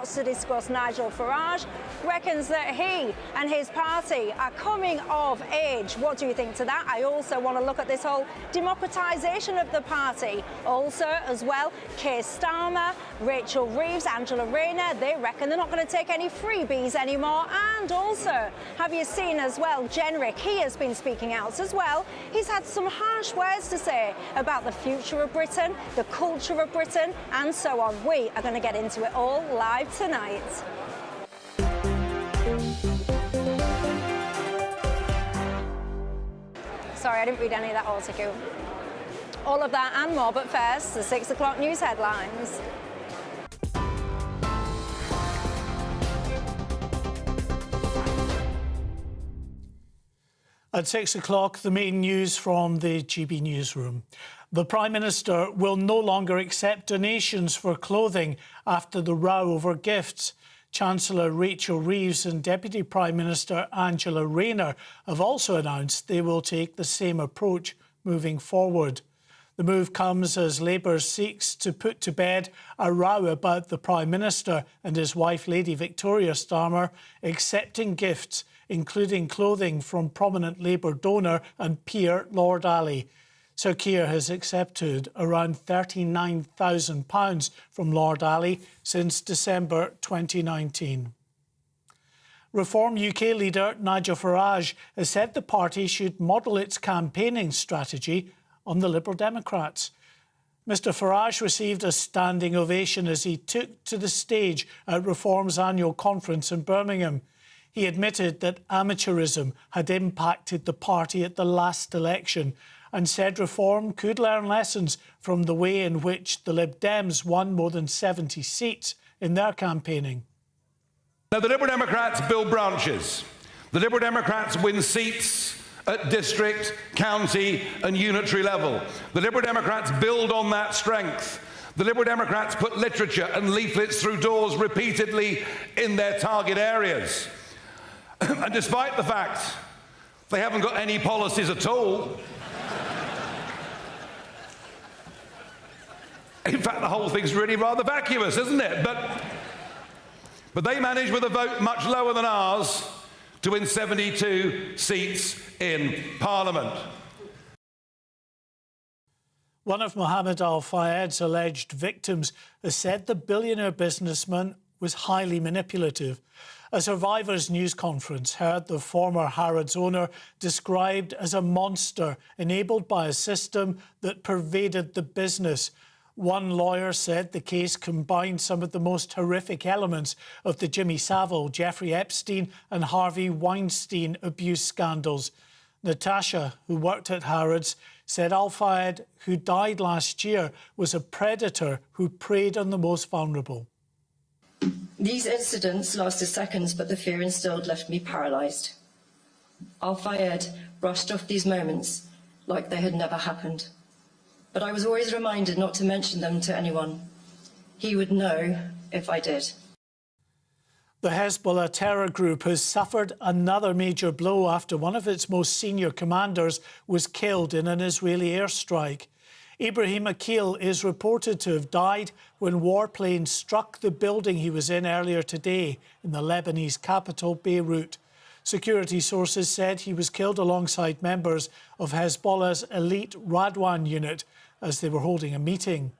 lots to discuss. Nigel Farage reckons that he and his party are coming of age. What do you think to that? I also want to look at this whole democratisation of the party. Also, as well, Keir Starmer, Rachel Reeves, Angela Rayner, they reckon they're not going to take any freebies anymore. And also, have you seen as well, Jenrick, he has been speaking out as well. He's had some harsh words to say about the future of Britain, the culture of Britain, and so on. We are going to get into it all live tonight. Sorry, I didn't read any of that article. All of that and more, but first, the 6 o'clock news headlines. At 6 o'clock, the main news from the GB newsroom. The Prime Minister will no longer accept donations for clothing after the row over gifts. Chancellor Rachel Reeves and Deputy Prime Minister Angela Rayner have also announced they will take the same approach moving forward. The move comes as Labour seeks to put to bed a row about the Prime Minister and his wife, Lady Victoria Starmer, accepting gifts, including clothing from prominent Labour donor and peer Lord Ali. Sir Keir has accepted around £39,000 from Lord Ali since December 2019. Reform UK leader Nigel Farage has said the party should model its campaigning strategy on the Liberal Democrats. Mr Farage received a standing ovation as he took to the stage at Reform's annual conference in Birmingham. He admitted that amateurism had impacted the party at the last election and said Reform could learn lessons from the way in which the Lib Dems won more than 70 seats in their campaigning. Now, the Liberal Democrats build branches. The Liberal Democrats win seats at district, county and unitary level. The Liberal Democrats build on that strength. The Liberal Democrats put literature and leaflets through doors repeatedly in their target areas. And despite the fact they haven't got any policies at all, in fact, the whole thing's really rather vacuous, isn't it? But they managed with a vote much lower than ours to win 72 seats in Parliament. One of Mohammed Al-Fayed's alleged victims has said the billionaire businessman was highly manipulative. A Survivors news conference heard the former Harrods owner described as a monster enabled by a system that pervaded the business. One lawyer said the case combined some of the most horrific elements of the Jimmy Savile, Jeffrey Epstein and Harvey Weinstein abuse scandals. Natasha, who worked at Harrods, said Al-Fayed, who died last year, was a predator who preyed on the most vulnerable. These incidents lasted seconds, but the fear instilled left me paralysed. Al-Fayed brushed off these moments like they had never happened. But I was always reminded not to mention them to anyone. He would know if I did. The Hezbollah terror group has suffered another major blow after one of its most senior commanders was killed in an Israeli airstrike. Ibrahim Akil is reported to have died when warplanes struck the building he was in earlier today in the Lebanese capital, Beirut. Security sources said he was killed alongside members of Hezbollah's elite Radwan unit as they were holding a meeting.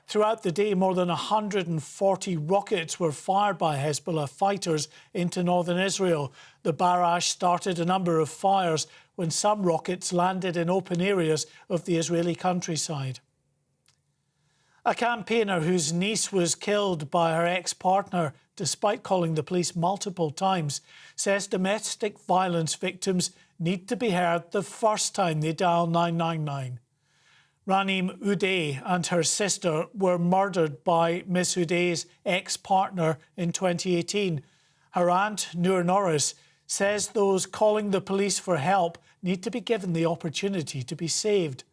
Throughout the day, more than 140 rockets were fired by Hezbollah fighters into northern Israel. The barrage started a number of fires when some rockets landed in open areas of the Israeli countryside. A campaigner whose niece was killed by her ex-partner, despite calling the police multiple times, says domestic violence victims need to be heard the first time they dial 999. Ranim Uday and her sister were murdered by Miss Uday's ex-partner in 2018. Her aunt, Noor Norris, says those calling the police for help need to be given the opportunity to be saved.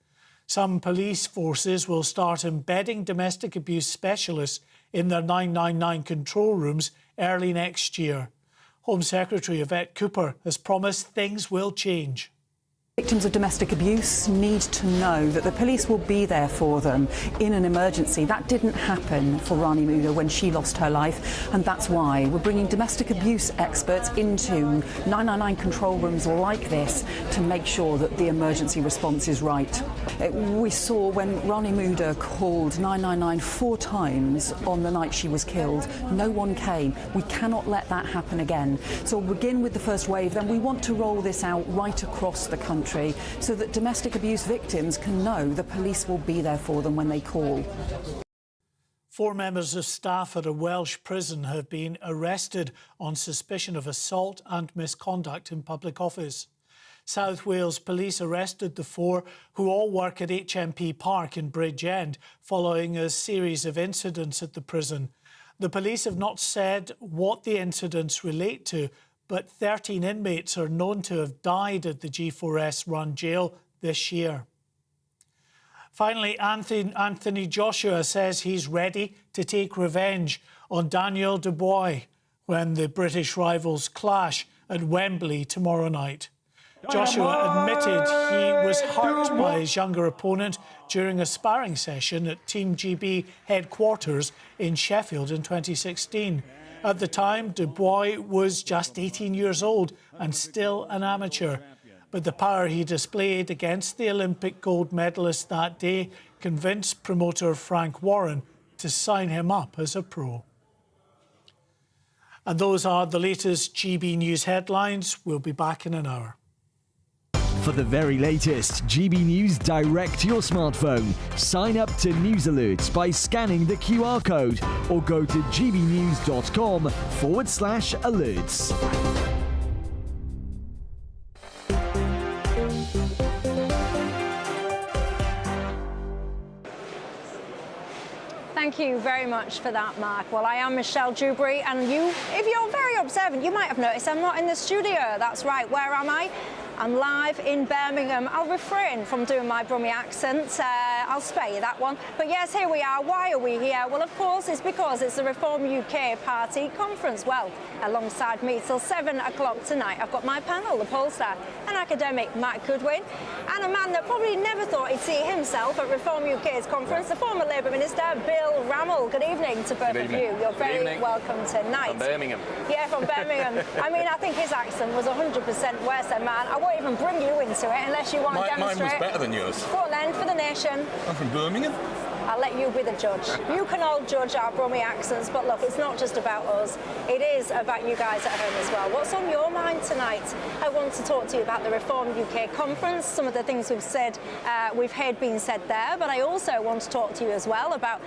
Some police forces will start embedding domestic abuse specialists in their 999 control rooms early next year. Home Secretary Yvette Cooper has promised things will change. Victims of domestic abuse need to know that the police will be there for them in an emergency. That didn't happen for Rani Muda when she lost her life, and that's why we're bringing domestic abuse experts into 999 control rooms like this to make sure that the emergency response is right. We saw when Rani Muda called 999 4 times on the night she was killed, no one came. We cannot let that happen again. So we'll begin with the first wave, then we want to roll this out right across the country so that domestic abuse victims can know the police will be there for them when they call. 4 members of staff at a Welsh prison have been arrested on suspicion of assault and misconduct in public office. South Wales Police arrested the 4 who all work at HMP Park in Bridgend following a series of incidents at the prison. The police have not said what the incidents relate to, but 13 inmates are known to have died at the G4S-run jail this year. Finally, Anthony Joshua says he's ready to take revenge on Daniel Dubois when the British rivals clash at Wembley tomorrow night. Joshua admitted he was hurt by his younger opponent during a sparring session at Team GB headquarters in Sheffield in 2016. At the time, Dubois was just 18 years old and still an amateur. But the power he displayed against the Olympic gold medalist that day convinced promoter Frank Warren to sign him up as a pro. And those are the latest GB News headlines. We'll be back in an hour. For the very latest GB News direct to your smartphone, sign up to News Alerts by scanning the QR code or go to gbnews.com/alerts. Thank you very much for that, Mark. Well, I am Michelle Dewberry, and if you're very observant, you might have noticed I'm not in the studio. That's right. Where am I? I'm live in Birmingham. I'll refrain from doing my Brummie accent. I'll spare you that one. But yes, here we are. Why are we here? Well, of course, it's because it's the Reform UK Party conference. Well, alongside me till 7 o'clock tonight, I've got my panel, the pollster, an academic, Matt Goodwin, and a man that probably never thought he'd see himself at Reform UK's conference, the former Labour Minister, Bill Rammell. Good evening to both of you. You're very welcome tonight. From Birmingham. Yeah, from Birmingham. I mean, I think his accent was 100% worse than mine. I won't even bring you into it unless you want to demonstrate. Mine was better than yours. Go on then, for the nation. I'm from Birmingham. I'll let you be the judge. You can all judge our Brummie accents, but look, it's not just about us. It is about you guys at home as well. What's on your mind tonight? I want to talk to you about the Reform UK conference, some of the things we've heard being said there, but I also want to talk to you as well about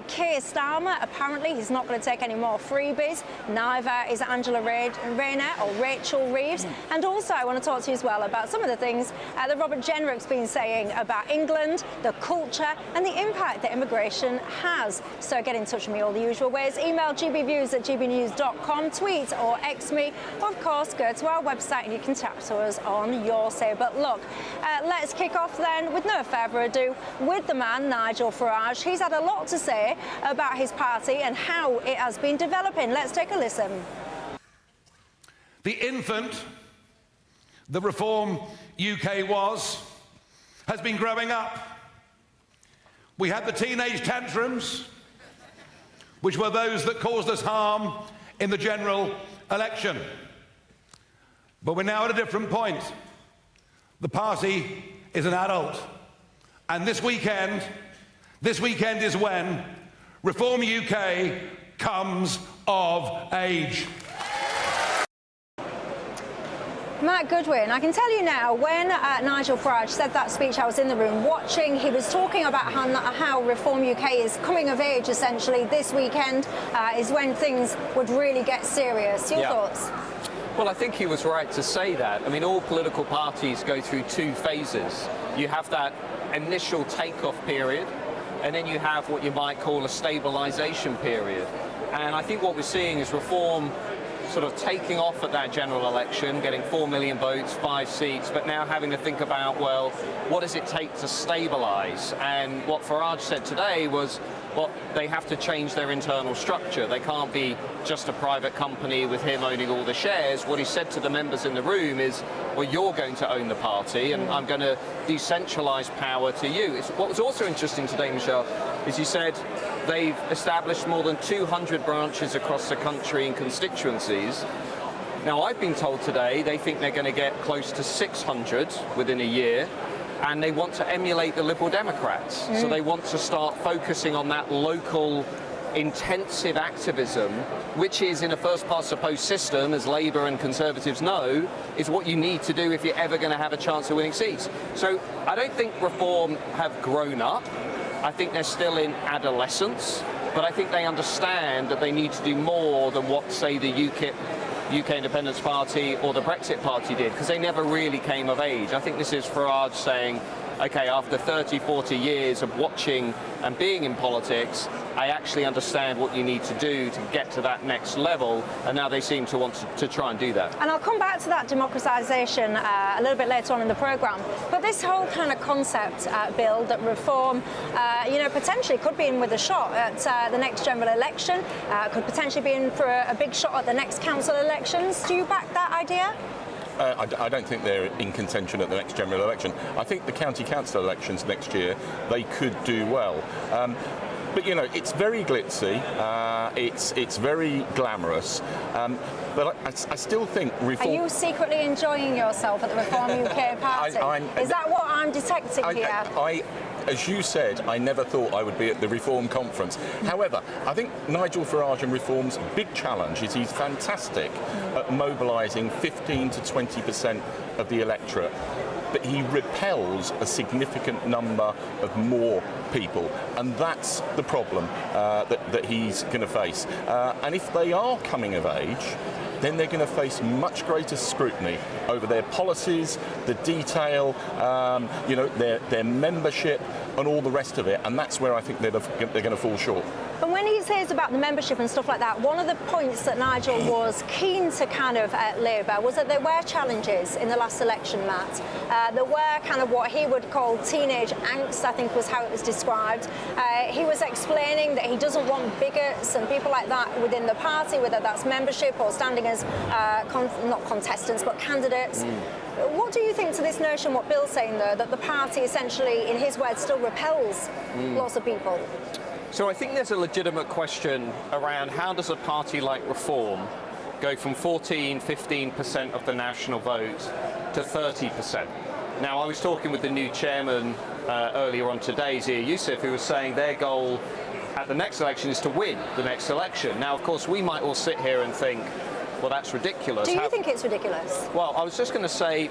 Keir Starmer. Apparently, he's not going to take any more freebies. Neither is Angela Rayner or Rachel Reeves. And also, I want to talk to you as well about some of the things that Robert Jenrick's been saying about England, the culture, and the impact that immigration has. So get in touch with me all the usual ways. Email gbviews@gbnews.com, tweet or X me, or of course go to our website and you can chat to us on your say. But look, let's kick off then with no further ado with the man Nigel Farage. He's had a lot to say about his party and how it has been developing. Let's take a listen. The infant the Reform UK has been growing up. We had the teenage tantrums, which were those that caused us harm in the general election. But we're now at a different point. The party is an adult. And this weekend is when Reform UK comes of age. Matt Goodwin, I can tell you now, when Nigel Farage said that speech, I was in the room watching. He was talking about how Reform UK is coming of age, essentially. This weekend is when things would really get serious. Your thoughts? Well, I think he was right to say that. I mean, all political parties go through 2 phases. You have that initial take-off period, and then you have what you might call a stabilisation period. And I think what we're seeing is Reform sort of taking off at that general election, getting 4 million votes, 5 seats, but now having to think about, well, what does it take to stabilise? And what Farage said today was, well, they have to change their internal structure. They can't be just a private company with him owning all the shares. What he said to the members in the room is, well, you're going to own the party and I'm going to decentralise power to you. What was also interesting today, Michelle, is he said they've established more than 200 branches across the country in constituencies. Now, I've been told today they think they're going to get close to 600 within a year. And they want to emulate the Liberal Democrats. So they want to start focusing on that local intensive activism, which is in a first-past-the-post system, as Labour and Conservatives know, is what you need to do if you're ever going to have a chance of winning seats. So I don't think Reform have grown up. I think they're still in adolescence, but I think they understand that they need to do more than what, say, the UKIP, UK Independence Party or the Brexit Party did, because they never really came of age. I think this is Farage saying, okay, after 30, 40 years of watching and being in politics, I actually understand what you need to do to get to that next level, and now they seem to want to try and do that. And I'll come back to that democratisation a little bit later on in the programme. But this whole kind of concept, Bill, that Reform, potentially could be in with a shot at the next general election, could potentially be in for a big shot at the next council elections. Do you back that idea? I don't think they're in contention at the next general election. I think the county council elections next year, they could do well. But, you know, it's very glitzy, it's very glamorous, but I still think Reform... Are you secretly enjoying yourself at the Reform UK Party? Is that what I'm detecting here? As you said, I never thought I would be at the Reform conference. However, I think Nigel Farage and Reform's big challenge is he's fantastic at mobilising 15 to 20% of the electorate, but he repels a significant number of more people, and that's the problem that he's going to face. And if they are coming of age, then they're going to face much greater scrutiny over their policies, the detail, their membership and all the rest of it, and that's where I think they're going to fall short. And when he says about the membership and stuff like that, one of the points that Nigel was keen to kind of labour was that there were challenges in the last election, Matt. There were kind of what he would call teenage angst, I think was how it was described. He was explaining that he doesn't want bigots and people like that within the party, whether that's membership or standing as, not contestants, but candidates. What do you think to this notion, what Bill's saying, though, that the party essentially, in his words, still repels lots of people? So I think there's a legitimate question around how does a party like Reform go from 14, 15% of the national vote to 30%? Now, I was talking with the new chairman earlier on today, Zia Youssef, who was saying their goal at the next election is to win the next election. Now, of course, we might all sit here and think, well, that's ridiculous. Do you think it's ridiculous? Well, I was just going to say,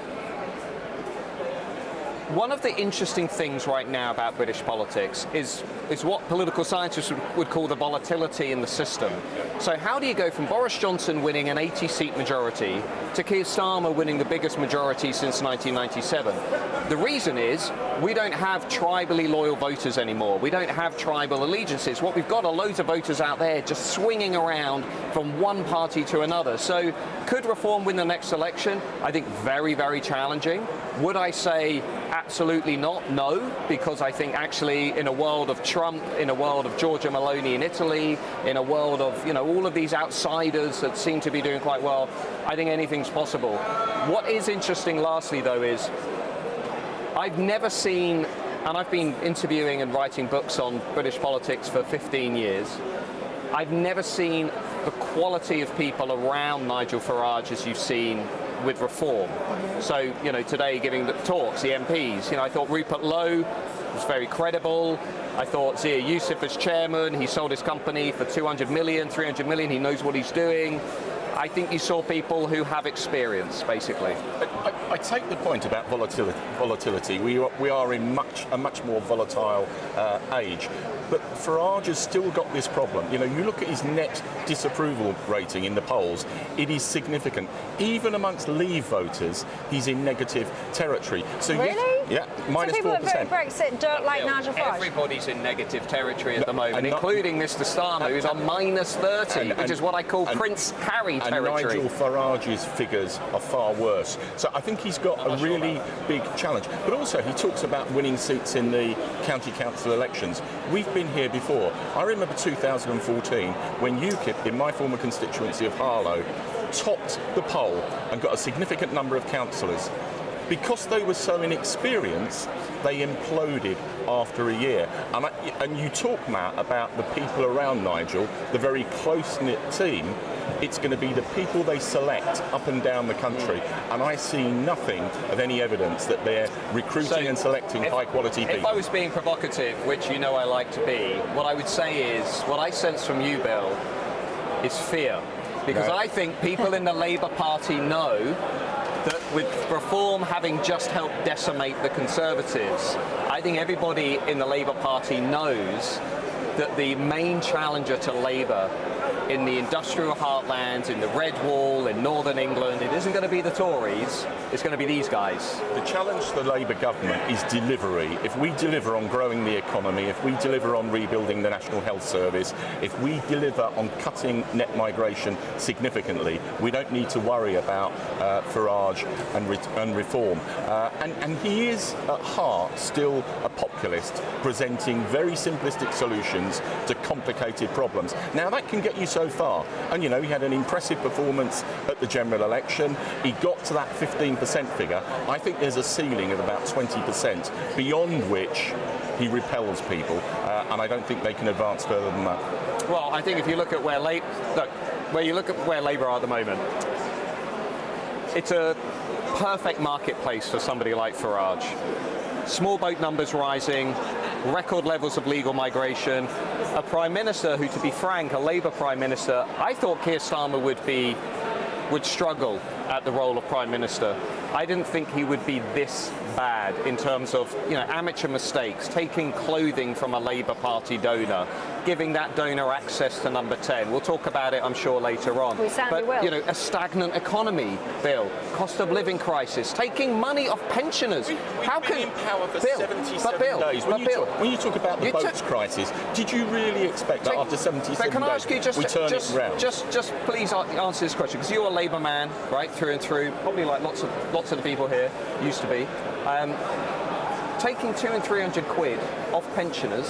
one of the interesting things right now about British politics is what political scientists would call the volatility in the system. So how do you go from Boris Johnson winning an 80-seat majority to Keir Starmer winning the biggest majority since 1997? The reason is we don't have tribally loyal voters anymore. We don't have tribal allegiances. What we've got are loads of voters out there just swinging around from one party to another. So could Reform win the next election? I think very, very challenging. Would I say absolutely not? No, because I think actually in a world of Trump, in a world of Giorgia Meloni in Italy, in a world of, all of these outsiders that seem to be doing quite well, I think anything's possible. What is interesting, lastly, though, is I've never seen, and I've been interviewing and writing books on British politics for 15 years, I've never seen the quality of people around Nigel Farage as you've seen with Reform. So, today giving the talks, the MPs, I thought Rupert Lowe was very credible. I thought Zia Youssef as chairman, he sold his company for 200 million, 300 million, he knows what he's doing. I think you saw people who have experience, basically. I take the point about volatility. We are in a much more volatile age. But Farage has still got this problem. You look at his net disapproval rating in the polls, it is significant. Even amongst Leave voters, he's in negative territory. So really? Yeah, minus 4%. So people that voted Brexit don't like Nigel Farage? Everybody's in negative territory at the moment, including Mr Starmer, who's on minus 30, which is what I call Prince Harry territory. And Nigel Farage's figures are far worse. So I think he's got a really big challenge. But also, he talks about winning seats in the county council elections. We've been here before. I remember 2014 when UKIP, in my former constituency of Harlow, topped the poll and got a significant number of councillors. Because they were so inexperienced, they imploded after a year. And you talk, Matt, about the people around Nigel, the very close-knit team. It's going to be the people they select up and down the country. And I see nothing of any evidence that they're recruiting and selecting high-quality people. If I was being provocative, which you know I like to be, what I would say is, what I sense from you, Bill, is fear. Because I think people in the Labour Party know that with reform having just helped decimate the Conservatives, I think everybody in the Labour Party knows that the main challenger to Labour in the industrial heartlands, in the Red Wall, in Northern England, it isn't going to be the Tories, it's going to be these guys. The challenge to the Labour government is delivery. If we deliver on growing the economy, if we deliver on rebuilding the National Health Service, if we deliver on cutting net migration significantly, we don't need to worry about Farage and reform. And he is, at heart, still a populist, presenting very simplistic solutions to complicated problems. Now, that can get you so far. And, you know, he had an impressive performance at the general election. He got to that 15% figure. I think there's a ceiling of about 20%, beyond which he repels people. And I don't think they can advance further than that. Well, I think if you look at where Labour are at the moment, it's a perfect marketplace for somebody like Farage. Small boat numbers rising, record levels of legal migration, a Prime Minister who, to be frank, a Labour Prime Minister, I thought Keir Starmer would struggle at the role of Prime Minister. I didn't think he would be this bad in terms of, you know, amateur mistakes, taking clothing from a Labour Party donor, giving that donor access to number 10. We'll talk about it, I'm sure, later on. We certainly will. You know, a stagnant economy, Bill, cost of living crisis, taking money off pensioners. How can in power for 77 days? When you talk about the boats crisis, did you really expect that after 77 can I ask you days we turn it round? Just please answer this question, because you're a Labour man, right, through and through, probably like lots of the people here used to be. Taking 200 and 300 quid off pensioners,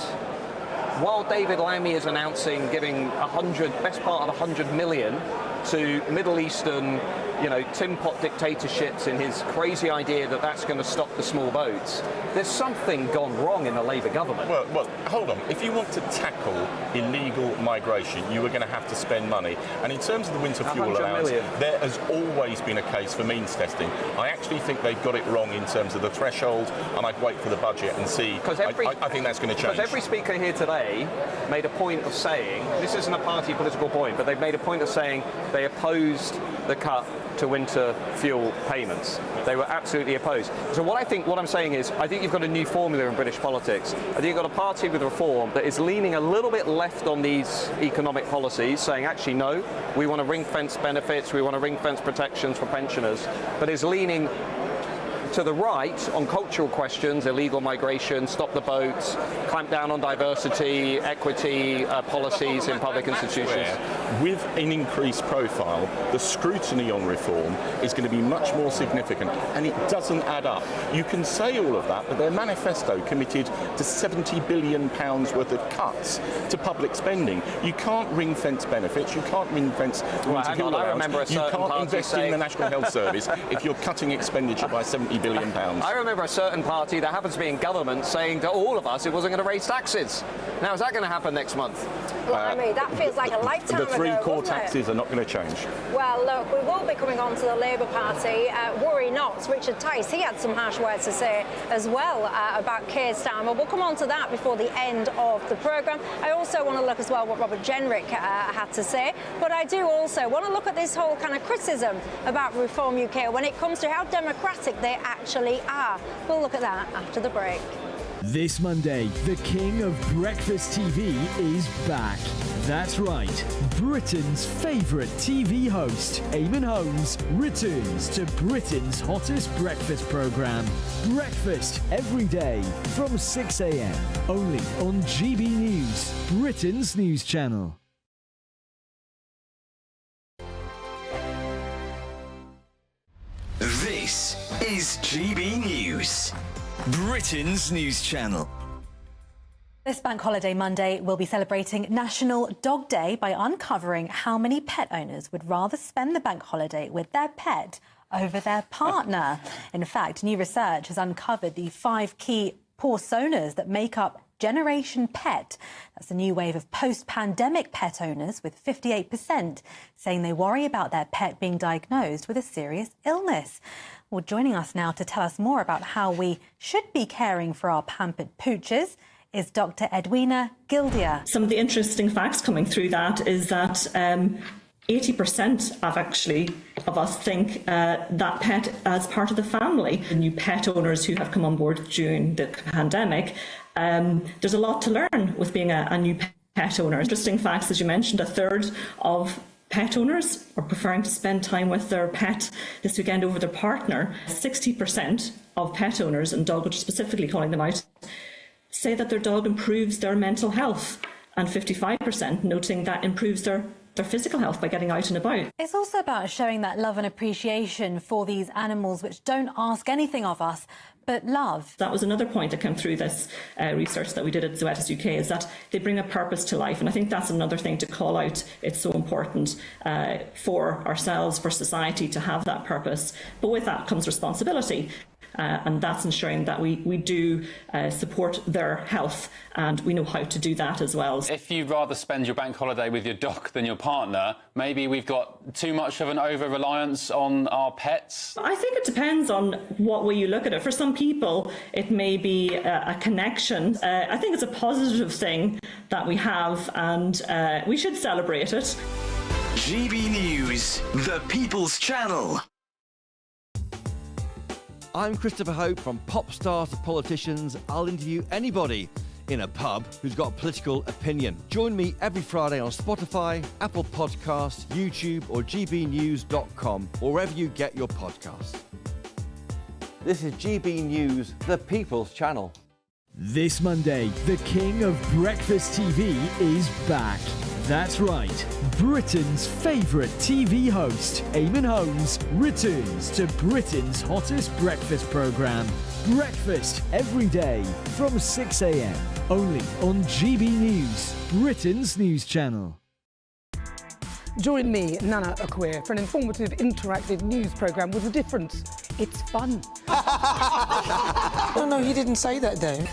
while David Lammy is announcing giving best part of 100 million to Middle Eastern, you know, tin pot dictatorships in his crazy idea that that's going to stop the small boats. There's something gone wrong in the Labour government. Well, hold on. If you want to tackle illegal migration, you are going to have to spend money. And in terms of the winter fuel allowance, there has always been a case for means testing. I actually think they've got it wrong in terms of the threshold, and I'd wait for the budget and see. I think that's going to change. Because every speaker here today made a point of saying, this isn't a party political point, but they've made a point of saying they opposed the cut to winter fuel payments. They were absolutely opposed. So what I'm saying is, I think you've got a new formula in British politics. I think you've got a party with reform that is leaning a little bit left on these economic policies, saying actually no, we want to ring-fence benefits, we want to ring-fence protections for pensioners, but is leaning to the right on cultural questions, illegal migration, stop the boats, clamp down on diversity, equity policies in public institutions. With an increased profile, the scrutiny on reform is going to be much more significant, and it doesn't add up. You can say all of that, but their manifesto committed to £70 billion worth of cuts to public spending. You can't ring-fence benefits, you can't ring-fence winter fuel allowance, you can't invest in the National Health Service if you're cutting expenditure by £70 billion. I remember a certain party that happens to be in government saying to all of us it wasn't going to raise taxes. Now, is that going to happen next month? Well, I mean, that feels like a lifetime ago. The three core taxes are not going to change. Well, look, we will be coming on to the Labour Party. Worry not. Richard Tice, he had some harsh words to say as well about Keir Starmer. We'll come on to that before the end of the programme. I also want to look as well what Robert Jenrick had to say. But I do also want to look at this whole kind of criticism about Reform UK when it comes to how democratic they actually are. We'll look at that after the break. This Monday, the king of breakfast TV is back. That's right, Britain's favourite TV host, Eamon Holmes, returns to Britain's hottest breakfast programme. Breakfast every day from 6 a.m. only on GB News, Britain's news channel. This is GB News, Britain's news channel. This Bank Holiday Monday will be celebrating National Dog Day by uncovering how many pet owners would rather spend the bank holiday with their pet over their partner. In fact, new research has uncovered the 5 key personas that make up Generation Pet. That's a new wave of post-pandemic pet owners, with 58% saying they worry about their pet being diagnosed with a serious illness. Well, joining us now to tell us more about how we should be caring for our pampered pooches is Dr. Edwina Gildia. Some of the interesting facts coming through that is that 80% of us think that pet as part of the family. The new pet owners who have come on board during the pandemic, there's a lot to learn with being a new pet owner. Interesting facts, as you mentioned, a third of pet owners are preferring to spend time with their pet this weekend over their partner. 60% of pet owners, and dog, which specifically calling them out, say that their dog improves their mental health, and 55% noting that improves their physical health by getting out and about. It's also about showing that love and appreciation for these animals which don't ask anything of us but love. That was another point that came through this research that we did at Zoetis UK, is that they bring a purpose to life, and I think that's another thing to call out. It's so important for ourselves, for society, to have that purpose, but with that comes responsibility. And that's ensuring that we do support their health, and we know how to do that as well. If you'd rather spend your bank holiday with your dog than your partner, maybe we've got too much of an over-reliance on our pets? I think it depends on what way you look at it. For some people, it may be a connection. I think it's a positive thing that we have, and we should celebrate it. GB News, the People's Channel. I'm Christopher Hope. From pop stars to politicians, I'll interview anybody in a pub who's got a political opinion. Join me every Friday on Spotify, Apple Podcasts, YouTube or gbnews.com, or wherever you get your podcasts. This is GB News, the People's Channel. This Monday, the king of breakfast TV is back. That's right, Britain's favourite TV host, Eamon Holmes, returns to Britain's hottest breakfast programme. Breakfast every day from 6 a.m. only on GB News, Britain's news channel. Join me, Nana Okoye, for an informative, interactive news programme with a difference. It's fun. No, you didn't say that, Dave.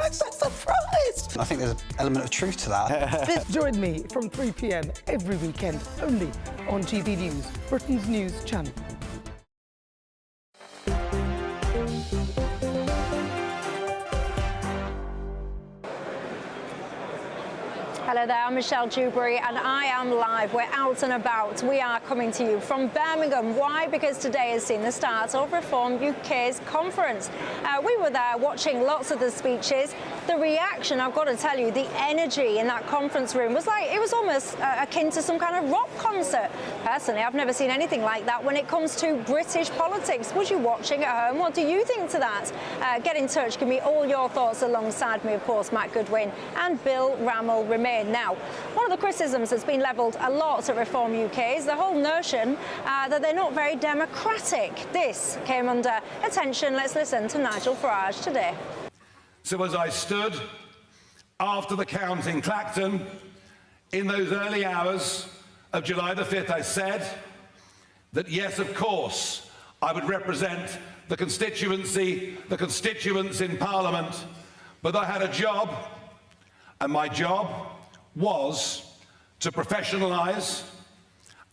I'm so surprised. I think there's an element of truth to that. Join me from 3 p.m. every weekend, only on GB News, Britain's news channel. Hello there, I'm Michelle Dewberry and I am live. We're out and about. We are coming to you from Birmingham. Why? Because today has seen the start of Reform UK's conference. We were there watching lots of the speeches. The reaction, I've got to tell you, the energy in that conference room was like, it was almost akin to some kind of rock concert. Personally, I've never seen anything like that when it comes to British politics. Was you watching at home? What do you think to that? Get in touch, give me all your thoughts alongside me, of course, Matt Goodwin and Bill Rammell remain. Now, one of the criticisms that's been levelled a lot at Reform UK is the whole notion that they're not very democratic. This came under attention. Let's listen to Nigel Farage today. So as I stood after the count in Clacton in those early hours of July the 5th, I said that yes, of course, I would represent the constituency, the constituents in Parliament, but I had a job, and my job was to professionalise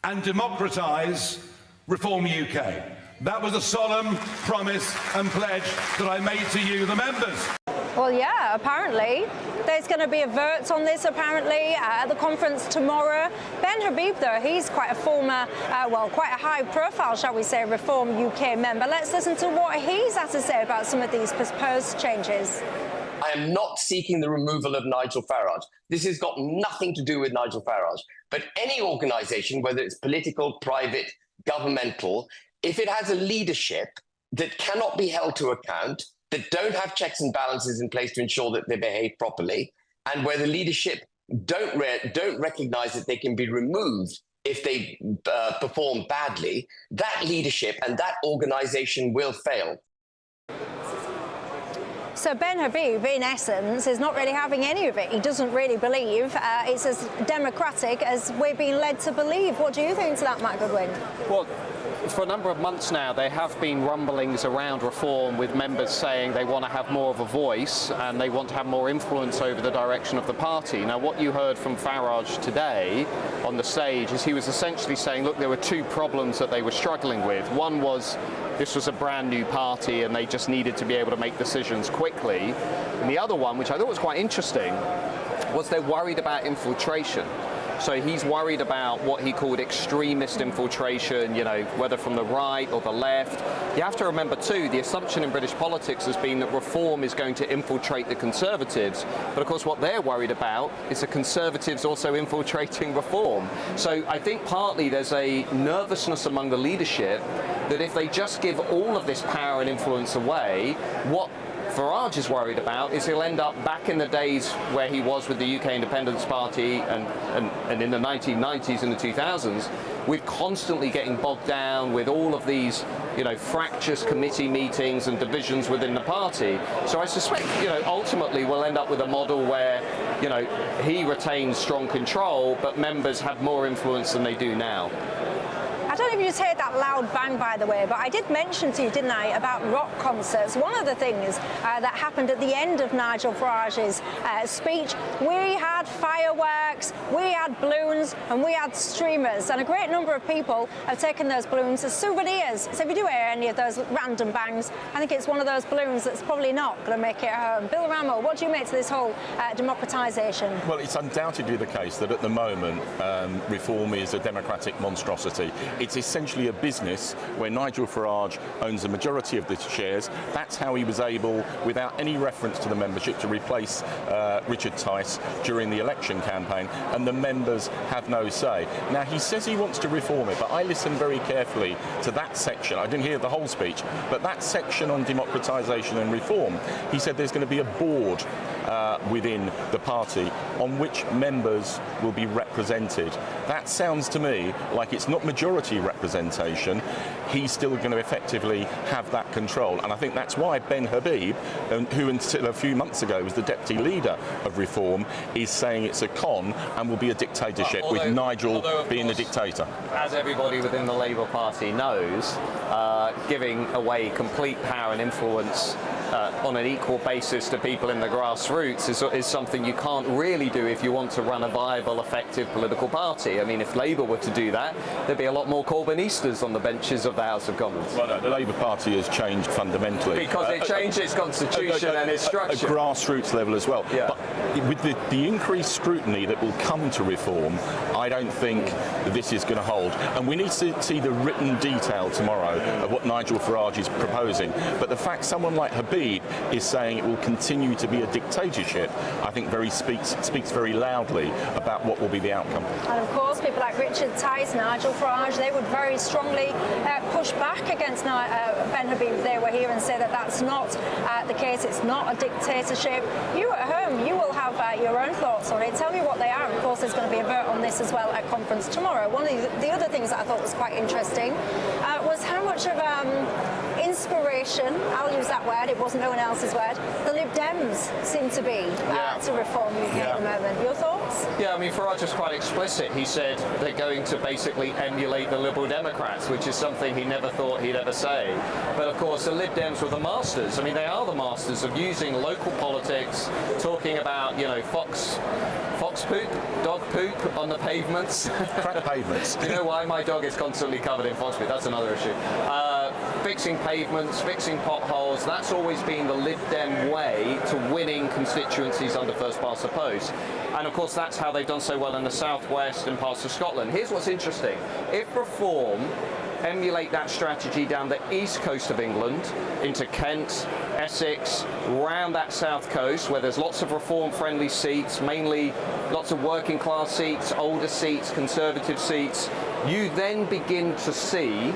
and democratise Reform UK. That was a solemn promise and pledge that I made to you, the members. Well, yeah, apparently. There's going to be a vote on this, apparently, at the conference tomorrow. Ben Habib, though, he's quite a former, quite a high-profile, shall we say, Reform UK member. Let's listen to what he's had to say about some of these proposed changes. I am not seeking the removal of Nigel Farage. This has got nothing to do with Nigel Farage. But any organisation, whether it's political, private, governmental, if it has a leadership that cannot be held to account, that don't have checks and balances in place to ensure that they behave properly, and where the leadership don't recognise that they can be removed if they perform badly, that leadership and that organisation will fail. So Ben Habib, in essence, is not really having any of it. He doesn't really believe it's as democratic as we're being led to believe. What do you think to that, Matt Goodwin? Well, for a number of months now, there have been rumblings around reform with members saying they want to have more of a voice and they want to have more influence over the direction of the party. Now, what you heard from Farage today on the stage is he was essentially saying, look, there were two problems that they were struggling with. One was this was a brand new party and they just needed to be able to make decisions quickly. And the other one, which I thought was quite interesting, was they're worried about infiltration. So he's worried about what he called extremist infiltration, you know, whether from the right or the left. You have to remember too, the assumption in British politics has been that reform is going to infiltrate the Conservatives. But of course what they're worried about is the Conservatives also infiltrating reform. So I think partly there's a nervousness among the leadership that if they just give all of this power and influence away, what Farage is worried about is he'll end up back in the days where he was with the UK Independence Party and in the 1990s and the 2000s, with constantly getting bogged down with all of these, you know, fractious committee meetings and divisions within the party. So I suspect, you know, ultimately we'll end up with a model where, you know, he retains strong control, but members have more influence than they do now. I don't know if you just heard that loud bang, by the way, but I did mention to you, didn't I, about rock concerts. One of the things that happened at the end of Nigel Farage's speech, we had fireworks, we had balloons, and we had streamers. And a great number of people have taken those balloons as souvenirs. So if you do hear any of those random bangs, I think it's one of those balloons that's probably not going to make it home. Bill Ramo, what do you make to this whole democratisation? Well, it's undoubtedly the case that at the moment reform is a democratic monstrosity. It's essentially a business where Nigel Farage owns a majority of the shares. That's how he was able, without any reference to the membership, to replace Richard Tice during the election campaign, and the members have no say. Now, he says he wants to reform it, but I listened very carefully to that section. I didn't hear the whole speech, but that section on democratisation and reform, he said there's going to be a board within the party on which members will be represented. That sounds to me like it's not majority representation. He's still going to effectively have that control, and I think that's why Ben Habib, who until a few months ago was the deputy leader of reform, is saying it's a con and will be a dictatorship, with Nigel being the dictator. As everybody within the Labour Party knows, giving away complete power and influence on an equal basis to people in the grassroots is something you can't really do if you want to run a viable, effective political party. I mean, if Labour were to do that, there'd be a lot more Corbynistas on the benches of the House of Commons. Well, no, the Labour Party has changed fundamentally. Because it changed its constitution and its structure. At grassroots level as well. Yeah. But with the increased scrutiny that will come to reform, I don't think that this is going to hold. And we need to see the written detail tomorrow of what Nigel Farage is proposing. But the fact someone like Habib is saying it will continue to be a dictatorship, I think speaks very loudly about what will be the outcome. And of course, people like Richard Tice, Nigel Farage, they would very strongly push back against Ben Habib if they were here and say that that's not the case. It's not a dictatorship. You at home, you will have your own thoughts on it. Tell me what they are. Of course, there's going to be a vote on this as well at conference tomorrow. One of the other things that I thought was quite interesting was how much of inspiration, I'll use that word, it wasn't no one else's word, the Lib Dems seem to be to reform UK at the moment. Your thoughts? Yeah, I mean, Farage was quite explicit. He said they're going to basically emulate the Liberal Democrats, which is something he never thought he'd ever say. But of course, the Lib Dems were the masters. I mean, they are the masters of using local politics, talking about, you know, fox poop, dog poop on the pavements. Crack pavements. Do you know why my dog is constantly covered in fox poop? That's another issue. Fixing pavements, fixing potholes, that's always been the Lib Dem way to winning constituencies under first past the post. And of course that's how they've done so well in the southwest and parts of Scotland. Here's what's interesting. If reform emulate that strategy down the east coast of England, into Kent, Essex, round that south coast where there's lots of reform-friendly seats, mainly lots of working class seats, older seats, conservative seats, you then begin to see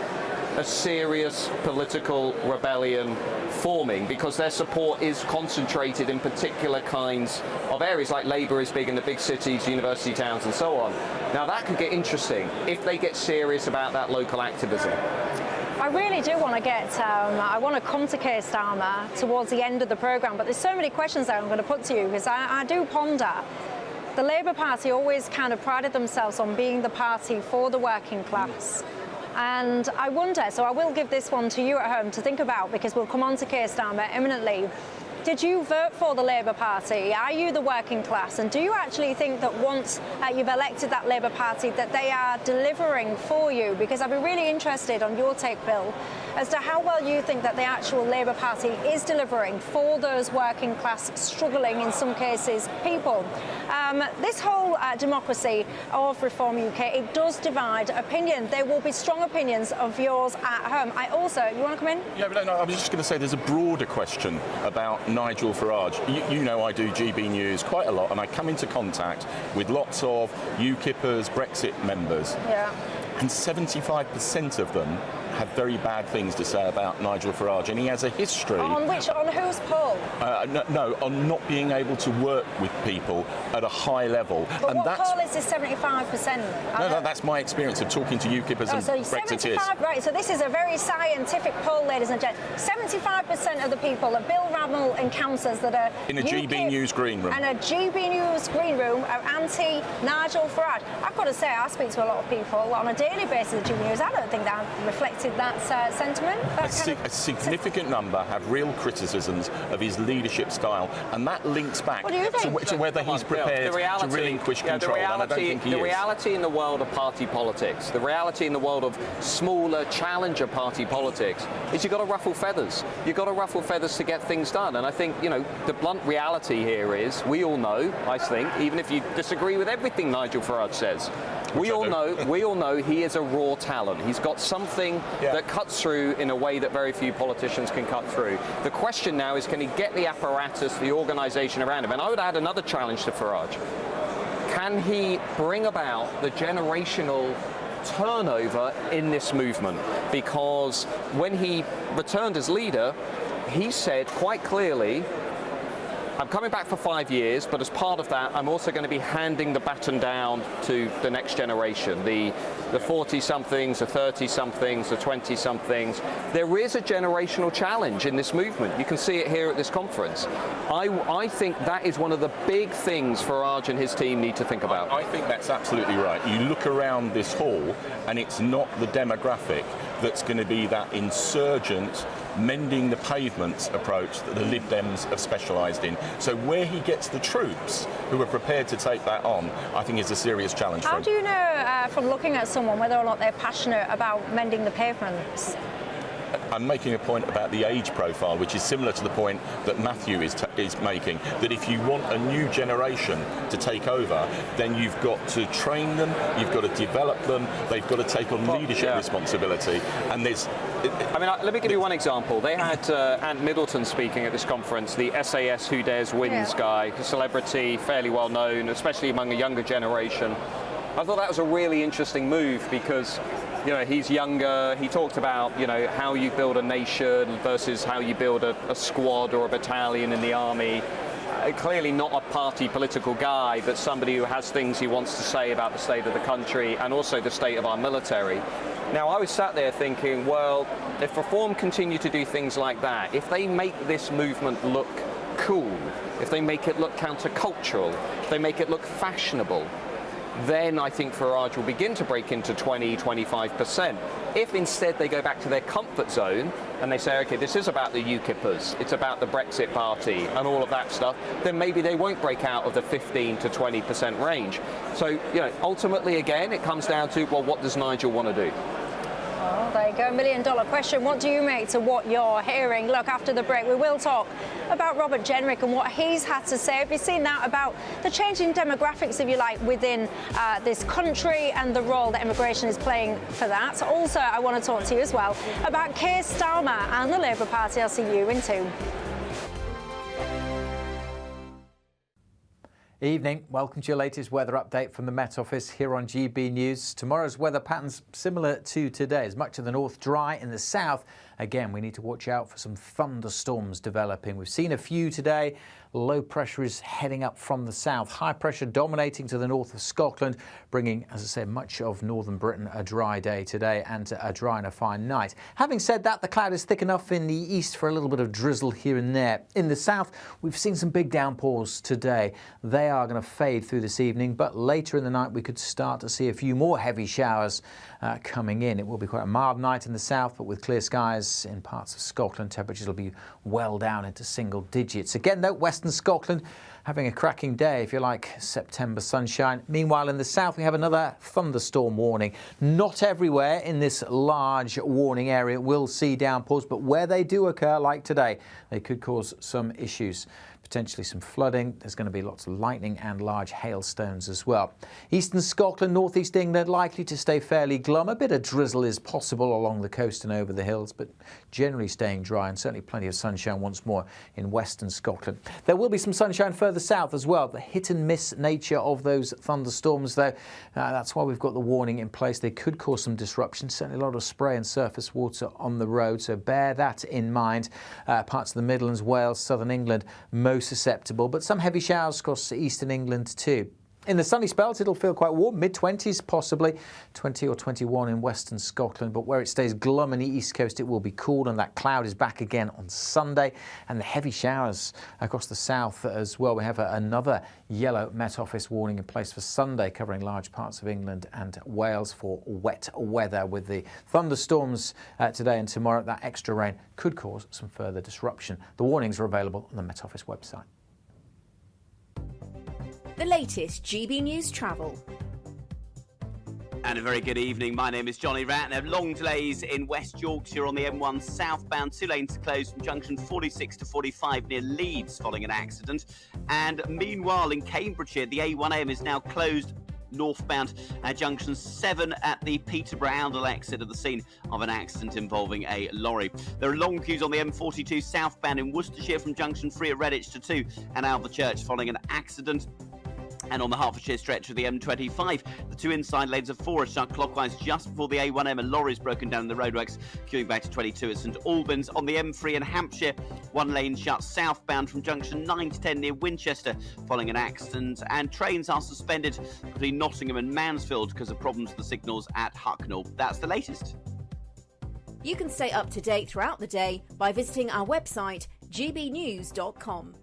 a serious political rebellion forming because their support is concentrated in particular kinds of areas, like Labour is big in the big cities, university towns and so on. Now that could get interesting if they get serious about that local activism. I really do want to I want to come to Keir Starmer towards the end of the programme, but there's so many questions that I'm going to put to you because I do ponder. The Labour Party always kind of prided themselves on being the party for the working class. And I wonder, so I will give this one to you at home to think about because we'll come on to Keir Starmer imminently. Did you vote for the Labour Party? Are you the working class? And do you actually think that once you've elected that Labour Party that they are delivering for you? Because I'd be really interested on your take, Bill, as to how well you think that the actual Labour Party is delivering for those working class, struggling in some cases, people. This whole democracy of Reform UK, it does divide opinion. There will be strong opinions of yours at home. You want to come in? Yeah, but no, I was just going to say there's a broader question about Nigel Farage. You know I do GBNews quite a lot, and I come into contact with lots of UKIPers, Brexit members. Yeah. And 75% of them have very bad things to say about Nigel Farage, and he has a history. On whose poll? No, on not being able to work with people at a high level. But and what poll is this 75%? No, that's my experience of talking to UKIPers and so Brexiteers. Right, so this is a very scientific poll, ladies and gentlemen. 75% of the people that Bill Ramell encounters that are in a GBNews green room. And a GBNews green room are anti-Nigel Farage. I've got to say, I speak to a lot of people on a daily basis at GBNews. I don't think that reflected that sentiment. A significant number have real criticisms of his leadership style, and that links back to whether he's prepared to relinquish control. And I don't think he is. The reality in the world of party politics, the reality in the world of smaller challenger party politics, is you've got to ruffle feathers. You've got to ruffle feathers to get things done. And I think, the blunt reality here is, we all know, I think, even if you disagree with everything Nigel Farage says, we all know he is a raw talent. He's got something that cuts through in a way that very few politicians can cut through. The question now is, can he get the apparatus, the organisation around him? And I would add another challenge to Farage. Can he bring about the generational turnover in this movement? Because when he returned as leader, he said quite clearly, I'm coming back for 5 years, but as part of that, I'm also going to be handing the baton down to the next generation, the 40-somethings, the 30-somethings, the 20-somethings. There is a generational challenge in this movement. You can see it here at this conference. I think that is one of the big things Farage and his team need to think about. I think that's absolutely right. You look around this hall, and it's not the demographic that's going to be that insurgent, mending the pavements approach that the Lib Dems have specialised in. So where he gets the troops who are prepared to take that on, I think is a serious challenge for him. How do you know from looking at someone whether or not they're passionate about mending the pavements? I'm making a point about the age profile, which is similar to the point that Matthew is making, that if you want a new generation to take over, then you've got to train them, you've got to develop them, they've got to take on leadership responsibility. And there's... let me give you one example. They had Ant Middleton speaking at this conference, the SAS Who Dares Wins guy, a celebrity, fairly well known, especially among a younger generation. I thought that was a really interesting move because he's younger. He talked about, how you build a nation versus how you build a squad or a battalion in the army. Clearly not a party political guy, but somebody who has things he wants to say about the state of the country and also the state of our military. Now, I was sat there thinking, well, if Reform continue to do things like that, if they make this movement look cool, if they make it look countercultural, if they make it look fashionable, then I think Farage will begin to break into 20-25%. If instead they go back to their comfort zone and they say, okay, this is about the UKIPers, it's about the Brexit party and all of that stuff, then maybe they won't break out of the 15 to 20% range. So, ultimately, again, it comes down to, well, what does Nigel want to do? Oh, there you go, $1 million question. What do you make to what you're hearing? Look, after the break, we will talk about Robert Jenrick and what he's had to say. Have you seen that about the changing demographics, if you like, within this country and the role that immigration is playing for that? Also, I want to talk to you as well about Keir Starmer and the Labour Party. I'll see you in 2. Evening. Welcome to your latest weather update from the Met Office here on GB News. Tomorrow's weather patterns similar to today's. Much of the north dry. In the south, again, we need to watch out for some thunderstorms developing. We've seen a few today. Low pressure is heading up from the south. High pressure dominating to the north of Scotland, bringing, as I said, much of northern Britain a dry day today and a dry and a fine night. Having said that, the cloud is thick enough in the east for a little bit of drizzle here and there. In the south, we've seen some big downpours today. They are going to fade through this evening, but later in the night we could start to see a few more heavy showers coming in. It will be quite a mild night in the south, but with clear skies in parts of Scotland, temperatures will be well down into single digits. Again, though, western Scotland having a cracking day, if you like, September sunshine. Meanwhile, in the south, we have another thunderstorm warning. Not everywhere in this large warning area will see downpours, but where they do occur, like today, they could cause some issues. Potentially some flooding. There's going to be lots of lightning and large hailstones as well. Eastern Scotland, northeast England likely to stay fairly glum. A bit of drizzle is possible along the coast and over the hills, but generally staying dry, and certainly plenty of sunshine once more in western Scotland. There will be some sunshine further south as well. The hit and miss nature of those thunderstorms, though, that's why we've got the warning in place. They could cause some disruption. Certainly a lot of spray and surface water on the road, so bear that in mind. Parts of the Midlands, Wales, southern England, most susceptible, but some heavy showers across eastern England too. In the sunny spells, it'll feel quite warm, mid-20s possibly, 20 or 21 in western Scotland, but where it stays glum on the east coast, it will be cool, and that cloud is back again on Sunday, and the heavy showers across the south as well. We have another yellow Met Office warning in place for Sunday, covering large parts of England and Wales for wet weather. With the thunderstorms today and tomorrow, that extra rain could cause some further disruption. The warnings are available on the Met Office website. The latest GB News travel. And a very good evening. My name is Johnny Ratner. Long delays in West Yorkshire on the M1 southbound. 2 lanes closed from junction 46 to 45 near Leeds following an accident. And meanwhile in Cambridgeshire, the A1M is now closed northbound at junction 7 at the Peterborough Oundle exit of the scene of an accident involving a lorry. There are long queues on the M42 southbound in Worcestershire from junction 3 at Redditch to 2 and Alvechurch following an accident. And on the Hertfordshire stretch of the M25, the 2 inside lanes of 4 are shut clockwise just before the A1M. A lorry is broken down in the roadworks, queuing back to 22 at St Albans. On the M3 in Hampshire, 1 lane shut southbound from junction 9 to 10 near Winchester following an accident. And trains are suspended between Nottingham and Mansfield because of problems with the signals at Hucknall. That's the latest. You can stay up to date throughout the day by visiting our website, gbnews.com.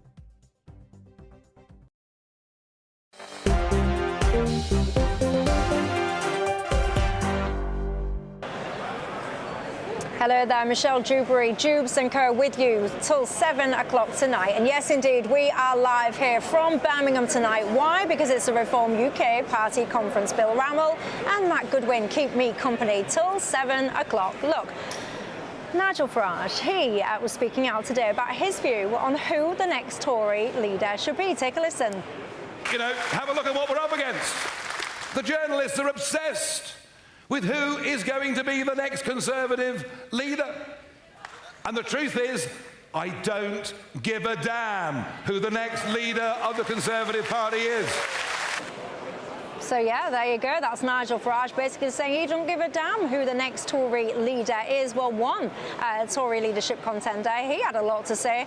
Hello there, Michelle Dewberry, Dewbs and Co with you till 7 o'clock tonight. And yes, indeed, we are live here from Birmingham tonight. Why? Because it's a Reform UK Party conference. Bill Rammell and Matt Goodwin keep me company till 7 o'clock. Look, Nigel Farage, he was speaking out today about his view on who the next Tory leader should be. Take a listen. You know, have a look at what we're up against. The journalists are obsessed with who is going to be the next Conservative leader. And the truth is, I don't give a damn who the next leader of the Conservative Party is. So yeah, there you go. That's Nigel Farage basically saying he don't give a damn who the next Tory leader is. Well, one Tory leadership contender, he had a lot to say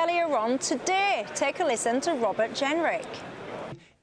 earlier on today. Take a listen to Robert Jenrick.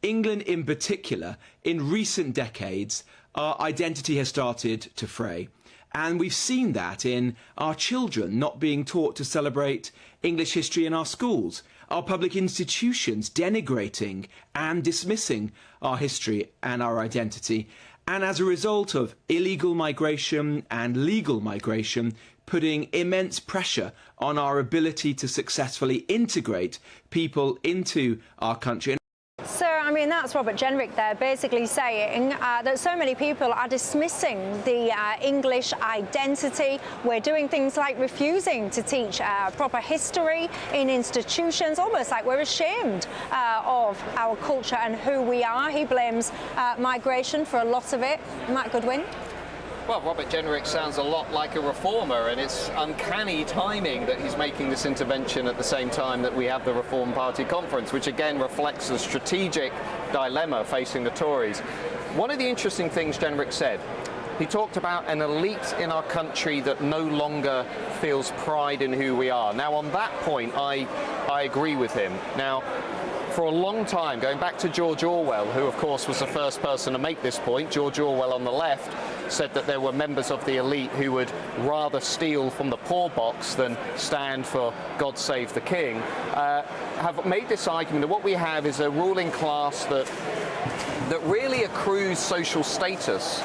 England in particular, in recent decades, our identity has started to fray. And we've seen that in our children not being taught to celebrate English history in our schools, our public institutions denigrating and dismissing our history and our identity, and as a result of illegal migration and legal migration, putting immense pressure on our ability to successfully integrate people into our country. So, I mean, that's that's Robert Jenrick there, basically saying that so many people are dismissing the English identity. We're doing things like refusing to teach proper history in institutions, almost like we're ashamed of our culture and who we are. He blames migration for a lot of it. Matt Goodwin? Well, Robert Jenrick sounds a lot like a reformer, and it's uncanny timing that he's making this intervention at the same time that we have the Reform Party conference, which again reflects the strategic dilemma facing the Tories. One of the interesting things Jenrick said, he talked about an elite in our country that no longer feels pride in who we are. Now, on that point, I agree with him. Now, for a long time, going back to George Orwell, who of course was the first person to make this point, George Orwell on the left said that there were members of the elite who would rather steal from the poor box than stand for God Save the King, have made this argument that what we have is a ruling class that really accrues social status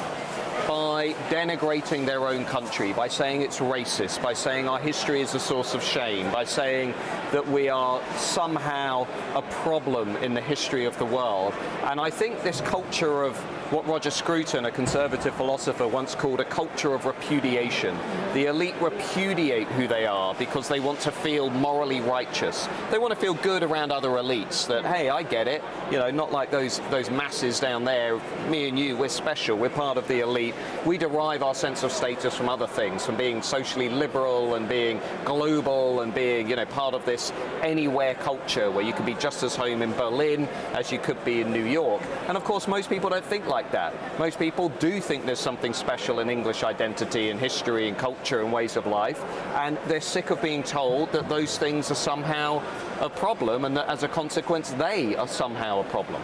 by denigrating their own country, by saying it's racist, by saying our history is a source of shame, by saying that we are somehow a problem in the history of the world. And I think this culture of what Roger Scruton, a conservative philosopher, once called a culture of repudiation. The elite repudiate who they are because they want to feel morally righteous. They want to feel good around other elites, that, hey, I get it, you know, not like those masses down there, me and you, we're special, we're part of the elite. We derive our sense of status from other things, from being socially liberal and being global and being, you know, part of this anywhere culture where you can be just as home in Berlin as you could be in New York. And of course, most people don't think like that. Most people do think there's something special in English identity and history and culture and ways of life, and they're sick of being told that those things are somehow a problem and that as a consequence they are somehow a problem.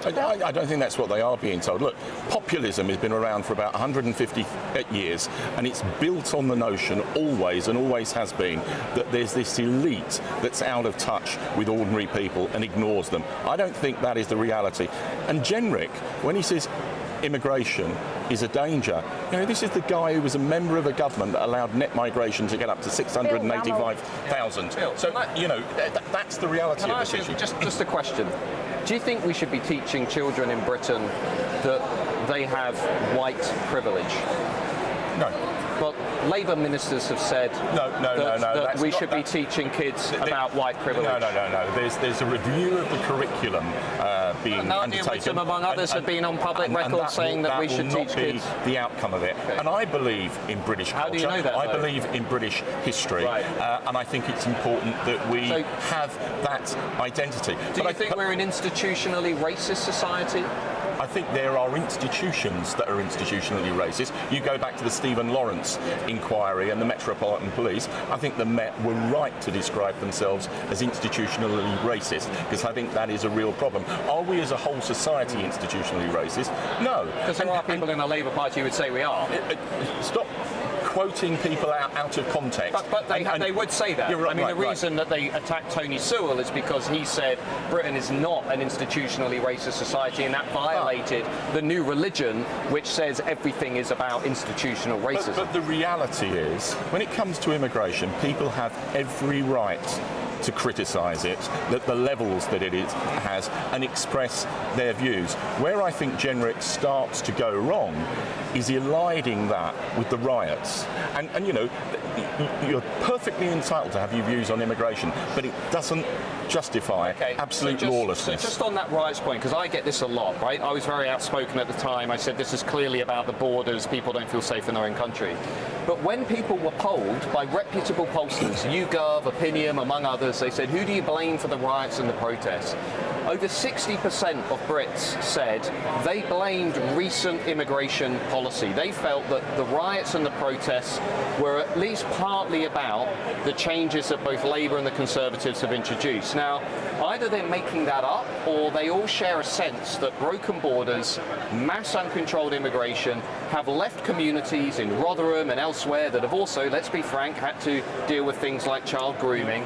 I don't think that's what they are being told. Look, populism has been around for about 150 years, and it's built on the notion, always and always has been, that there's this elite that's out of touch with ordinary people and ignores them. I don't think that is the reality. And Jenrick, when he says immigration is a danger, you know, this is the guy who was a member of a government that allowed net migration to get up to 685,000. So, you know, that's the reality of this issue. Just a question. Do you think we should be teaching children in Britain that they have white privilege? No. Well, Labour ministers have said that we should be teaching kids about white privilege. No. There's a review of the curriculum being undertaken. Among others, have been on public record saying that we should teach kids. The outcome of it. Okay. And I believe in British culture. How do you know that? I believe in British history, and I think it's important that we have that identity. Do you think we're an institutionally racist society? I think there are institutions that are institutionally racist. You go back to the Stephen Lawrence inquiry and the Metropolitan Police. I think the Met were right to describe themselves as institutionally racist, because I think that is a real problem. Are we as a whole society institutionally racist? No. Because there are people in the Labour Party who would say we are. Stop quoting people out of context. But they would say that. Right, I mean, the reason that they attacked Tony Sewell is because he said Britain is not an institutionally racist society, and that violated the new religion, which says everything is about institutional racism. But the reality is, when it comes to immigration, people have every right to criticise it, that the levels that it has, and express their views. Where I think Jenrick starts to go wrong is eliding that with the riots. And you know, you're perfectly entitled to have your views on immigration, but it doesn't justify absolute lawlessness. So just on that riots point, because I get this a lot, right? I was very outspoken at the time. I said this is clearly about the borders. People don't feel safe in their own country. But when people were polled by reputable pollsters, YouGov, Opinion, among others, they said, who do you blame for the riots and the protests? Over 60% of Brits said they blamed recent immigration policy. They felt that the riots and the protests were at least partly about the changes that both Labour and the Conservatives have introduced. Now, either they're making that up, or they all share a sense that broken borders, mass uncontrolled immigration have left communities in Rotherham and elsewhere that have also, let's be frank, had to deal with things like child grooming.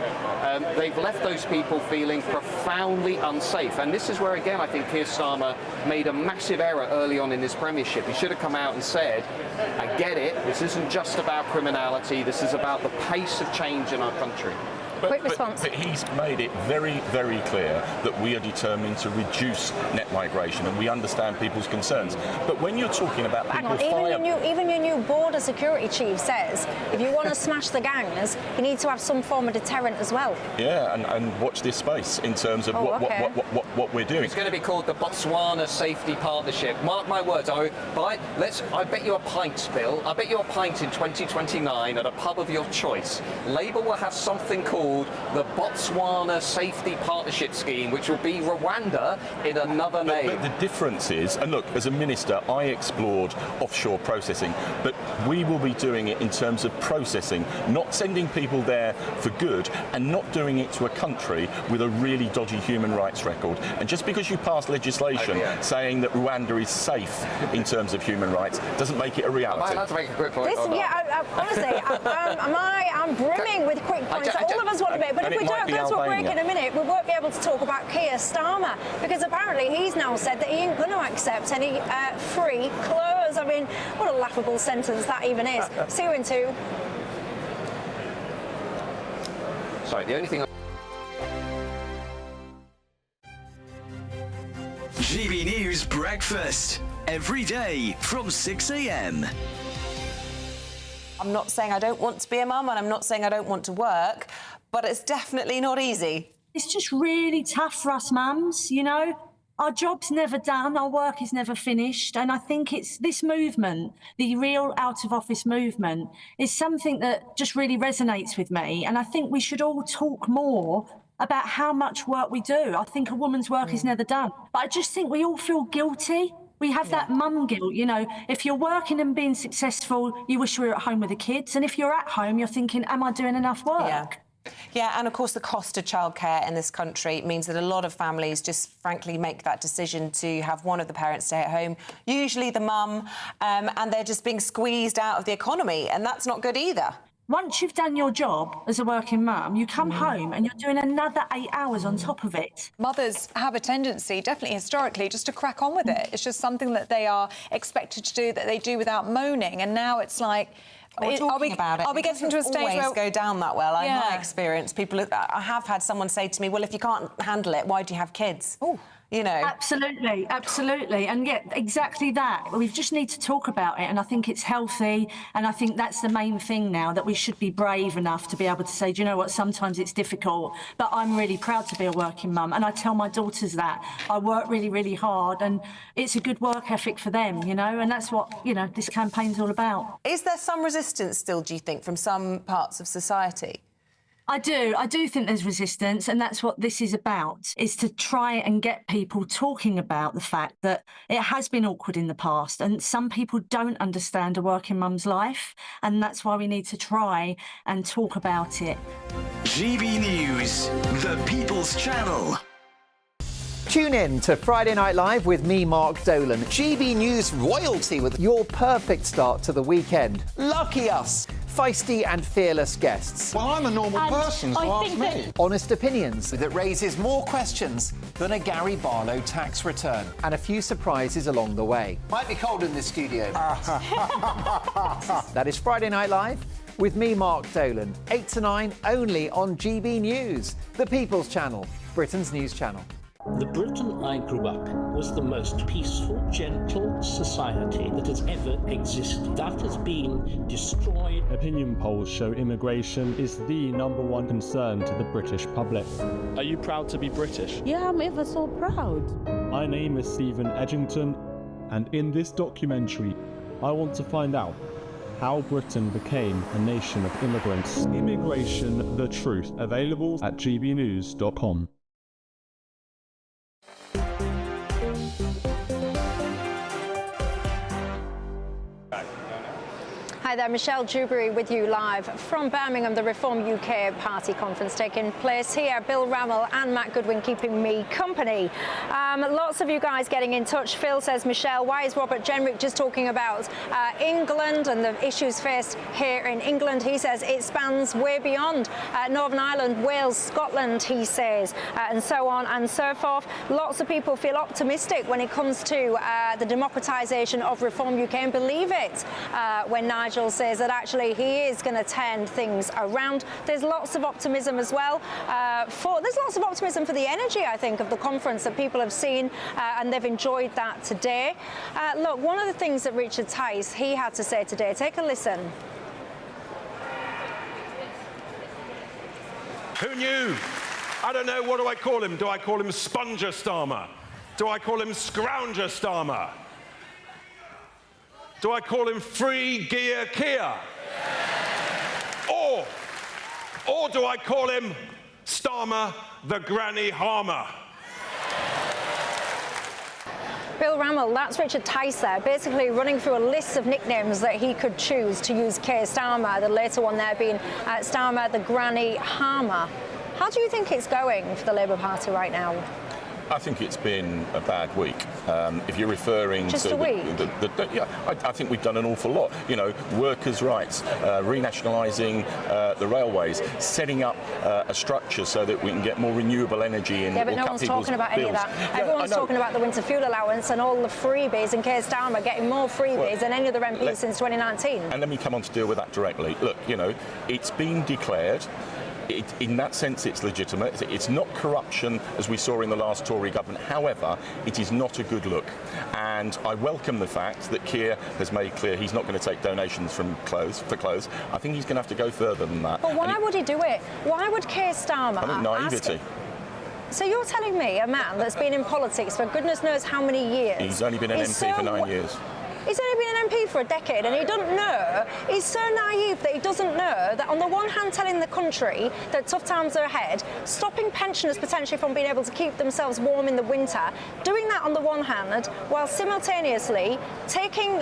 They've left those people feeling profoundly unsafe. And this is where, again, I think Keir Starmer made a massive error early on in his premiership. He should have come out and said, I get it, this isn't just about criminality, this is about the pace of change in our country. Quick response. But he's made it very, very clear that we are determined to reduce net migration, and we understand people's concerns. But when you're talking about people Even your new border security chief says if you want to smash the gangs, you need to have some form of deterrent as well. Yeah, and watch this space in terms of what we're doing. It's going to be called the Botswana Safety Partnership. Mark my words. I bet you a pint, Bill. I bet you a pint in 2029 at a pub of your choice. Labour will have something called the Botswana Safety Partnership Scheme, which will be Rwanda in another name. But the difference is, and look, as a minister, I explored offshore processing, but we will be doing it in terms of processing, not sending people there for good and not doing it to a country with a really dodgy human rights record. And just because you pass legislation saying that Rwanda is safe in terms of human rights doesn't make it a reality. Am I allowed to make a quick point? Honestly, I'm brimming with quick points. All of us want to make, but if we don't go to a break in a minute, we won't be able to talk about Keir Starmer, because apparently he's now said that he ain't going to accept any free clothes. I mean, what a laughable sentence that even is. See you in 2. Sorry, the only thing. GB News Breakfast, every day from 6 a.m. I'm not saying I don't want to be a mum, and I'm not saying I don't want to work, but it's definitely not easy. It's just really tough for us mums, you know. Our job's never done, our work is never finished, and I think it's this movement, the real out-of-office movement, is something that just really resonates with me, and I think we should all talk more about how much work we do. I think a woman's work is never done, but I just think we all feel guilty. We have that mum guilt, you know. If you're working and being successful, you wish you were at home with the kids, and if you're at home, you're thinking, am I doing enough work? Yeah, and of course the cost of childcare in this country means that a lot of families just frankly make that decision to have one of the parents stay at home, usually the mum, and they're just being squeezed out of the economy, and that's not good either. Once you've done your job as a working mum, you come home and you're doing another 8 hours on top of it. Mothers have a tendency, definitely historically, just to crack on with it. It's just something that they are expected to do, that they do without moaning, and now it's like... Are we getting to a stage where go down that well? In my experience, I have had someone say to me, well, if you can't handle it, why do you have kids? You know. Absolutely, absolutely. And yeah, exactly that. We just need to talk about it, and I think it's healthy, and I think that's the main thing now, that we should be brave enough to be able to say, do you know what, sometimes it's difficult, but I'm really proud to be a working mum, and I tell my daughters that. I work really, really hard, and it's a good work ethic for them, you know, and that's what, you know, this campaign's all about. Is there some resistance still, do you think, from some parts of society? I do think there's resistance, and that's what this is about, is to try and get people talking about the fact that it has been awkward in the past, and some people don't understand a working mum's life, and that's why we need to try and talk about it. GB News, the People's Channel. Tune in to Friday Night Live with me, Mark Dolan. GB News royalty with your perfect start to the weekend. Lucky us. Feisty and fearless guests. Well, I'm a normal person, so ask me. Honest opinions that raises more questions than a Gary Barlow tax return. And a few surprises along the way. Might be cold in this studio. That is Friday Night Live with me, Mark Dolan. 8 to 9 only on GB News, the People's Channel, Britain's news channel. The Britain I grew up in was the most peaceful, gentle society that has ever existed. That has been destroyed. Opinion polls show immigration is the #1 concern to the British public. Are you proud to be British? Yeah, I'm ever so proud. My name is Stephen Edgington, and in this documentary, I want to find out how Britain became a nation of immigrants. Immigration, the truth. Available at gbnews.com. Hi there, Michelle Dewberry with you live from Birmingham, the Reform UK Party conference taking place here. Bill Rammell and Matt Goodwin keeping me company. Lots of you guys getting in touch. Phil says, Michelle, why is Robert Jenrick just talking about England and the issues faced here in England? He says it spans way beyond Northern Ireland, Wales, Scotland, he says, and so on and so forth. Lots of people feel optimistic when it comes to the democratisation of Reform UK and believe it when Nigel Bill says that actually he is going to turn things around. There's lots of optimism as well. There's lots of optimism for the energy, I think, of the conference that people have seen, and they've enjoyed that today. Look, one of the things that Richard Tice, he had to say today, take a listen. Who knew? I don't know, what do I call him? Do I call him Sponger Starmer? Do I call him Scrounger Starmer? Do I call him Free Gear Kia? Or do I call him Starmer the Granny Harmer? Bill Rammell, that's Richard Tice there, basically running through a list of nicknames that he could choose to use Keir Starmer, the later one there being Starmer the Granny Harmer. How do you think it's going for the Labour Party right now? I think it's been a bad week. If you're referring Just to a week? yeah, I think we've done an awful lot. You know, workers' rights, renationalising the railways, setting up a structure so that we can get more renewable energy in. Yeah, but no one's talking about any of that. Everyone's talking about the winter fuel allowance and all the freebies, and Keir Starmer getting more freebies than any other MP since 2019. And let me come on to deal with that directly. Look, you know, it's been declared. In that sense, it's legitimate. It's not corruption, as we saw in the last Tory government. However, it is not a good look. And I welcome the fact that Keir has made clear he's not going to take donations for clothes. I think he's going to have to go further than that. But why would he do it? Why would Keir Starmer? I think naivety. So you're telling me a man that's been in politics for goodness knows how many years? He's only been an MP for 9 years. He's only been an MP for a decade, and he doesn't know, he's so naive that he doesn't know that on the one hand telling the country that tough times are ahead, stopping pensioners potentially from being able to keep themselves warm in the winter, doing that on the one hand, while simultaneously taking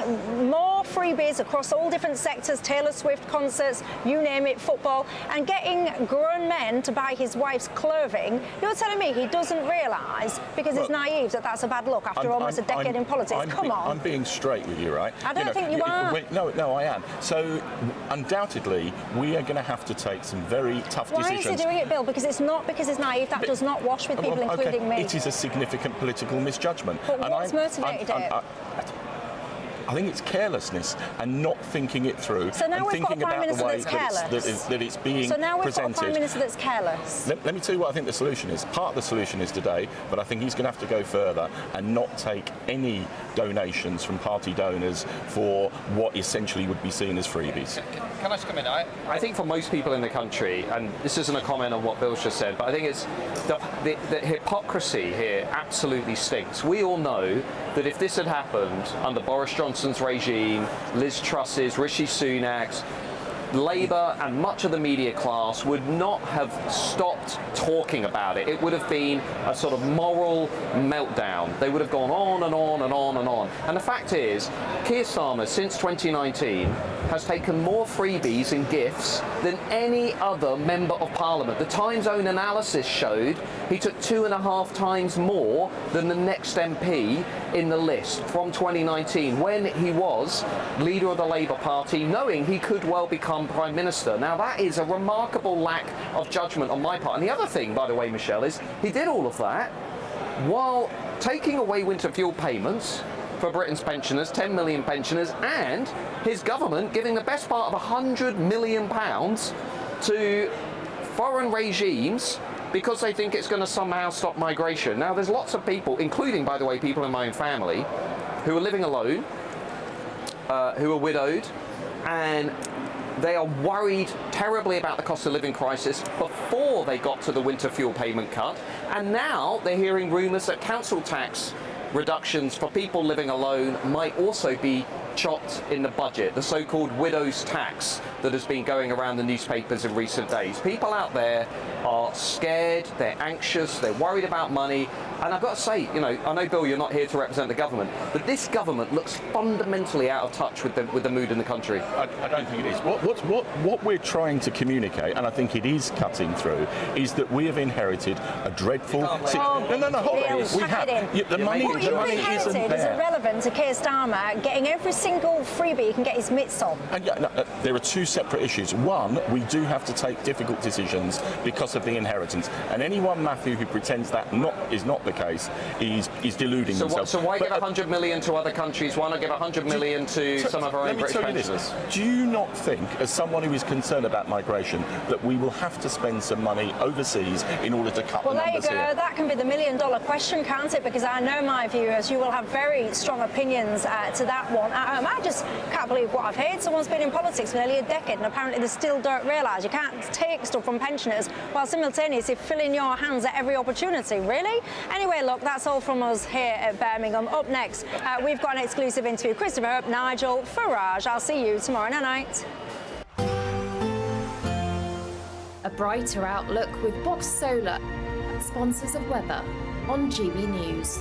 more freebies across all different sectors, Taylor Swift concerts, you name it, football, and getting grown men to buy his wife's clothing. You're telling me he doesn't realise, because he's naive, that that's a bad look after almost a decade in politics? Come on. I'm being straight with you, right? I don't think you are. No, I am. So, undoubtedly, we are going to have to take some very tough decisions. Why is he doing it, Bill? Because it's not because he's naive. That does not wash with people, including me. It is a significant political misjudgment. But what's motivated it? I think it's carelessness and not thinking it through. So now we've got a Prime Minister that's careless. That it's being presented. So now we've got a Prime Minister that's careless. Let me tell you what I think the solution is. Part of the solution is today, but I think he's going to have to go further and not take any donations from party donors for what essentially would be seen as freebies. Can I just come in? I think for most people in the country, and this isn't a comment on what Bill's just said, but I think it's the hypocrisy here absolutely stinks. We all know that if this had happened under Boris Johnson's regime, Liz Truss's, Rishi Sunak's, Labour and much of the media class would not have stopped talking about it. It would have been a sort of moral meltdown. They would have gone on and on and on and on. And the fact is, Keir Starmer, since 2019, has taken more freebies and gifts than any other Member of Parliament. The Times' own analysis showed he took 2.5 times more than the next MP in the list from 2019, when he was leader of the Labour Party, knowing he could well become Prime Minister. Now, that is a remarkable lack of judgment on my part. And the other thing, by the way, Michelle, is he did all of that while taking away winter fuel payments for Britain's pensioners, 10 million pensioners, and his government giving the best part of £100 million to foreign regimes because they think it's going to somehow stop migration. Now, there's lots of people, including, by the way, people in my own family, who are living alone, who are widowed, and they are worried terribly about the cost of living crisis before they got to the winter fuel payment cut. And now they're hearing rumours that council tax reductions for people living alone might also be chopped in the budget, the so-called widow's tax that has been going around the newspapers in recent days. People out there are scared, they're anxious, they're worried about money. And I've got to say, you know, I know, Bill, you're not here to represent the government, but this government looks fundamentally out of touch with the mood in the country. I don't think it is. What we're trying to communicate, and I think it is cutting through, is that we have inherited a dreadful... No, hold on. We have. The money isn't there. is irrelevant to Keir Starmer getting every single freebie he can get his mitts on. And there are two separate issues. One, we do have to take difficult decisions because of the inheritance. And anyone, Matthew, who pretends that is not the case is deluding themselves. So why give 100 million to other countries? Why not give 100 million to some of our own British pensioners? Do you not think, as someone who is concerned about migration, that we will have to spend some money overseas in order to cut the numbers here? Well, there you go. That can be the million-dollar question, can't it? Because I know my viewers, you will have very strong opinions to that one. I just can't believe what I've heard. Someone's been in politics for nearly a decade, and apparently they still don't realise you can't take stuff from pensioners while simultaneously filling your hands at every opportunity. Really? Anyway, look, that's all from us here at Birmingham. Up next, we've got an exclusive interview. Christopher Hope, Nigel Farage. I'll see you tomorrow night. A brighter outlook with Box Solar, sponsors of weather on GB News.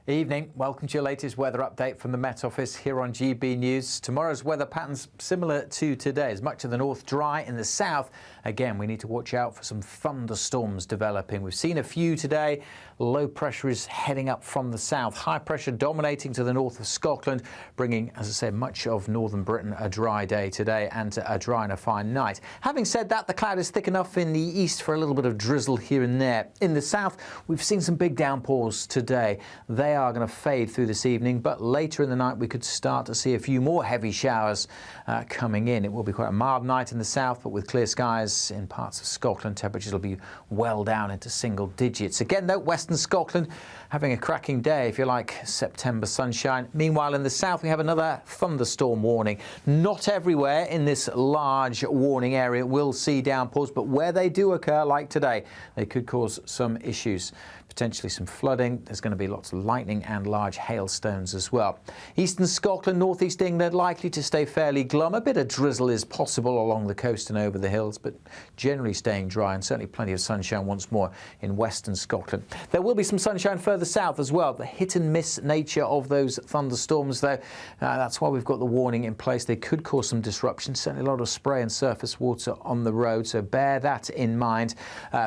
Evening, welcome to your latest weather update from the Met Office here on GB News. Tomorrow's weather patterns similar to today's. Much of the north dry, in the south, again, we need to watch out for some thunderstorms developing. We've seen a few today. Low pressure is heading up from the south. High pressure dominating to the north of Scotland, bringing, as I said, much of northern Britain a dry day today and a dry and a fine night. Having said that, the cloud is thick enough in the east for a little bit of drizzle here and there. In the south, we've seen some big downpours today. They are going to fade through this evening, but later in the night we could start to see a few more heavy showers coming in. It will be quite a mild night in the south, but with clear skies in parts of Scotland, temperatures will be well down into single digits. Again, though, western Scotland having a cracking day, if you like, September sunshine. Meanwhile, in the south, we have another thunderstorm warning. Not everywhere in this large warning area will see downpours, but where they do occur, like today, they could cause some issues. Potentially some flooding. There's going to be lots of lightning and large hailstones as well. Eastern Scotland, northeast England likely to stay fairly glum. A bit of drizzle is possible along the coast and over the hills, but generally staying dry, and certainly plenty of sunshine once more in western Scotland. There will be some sunshine further south as well. The hit and miss nature of those thunderstorms, though, that's why we've got the warning in place. They could cause some disruption. Certainly a lot of spray and surface water on the road, so bear that in mind.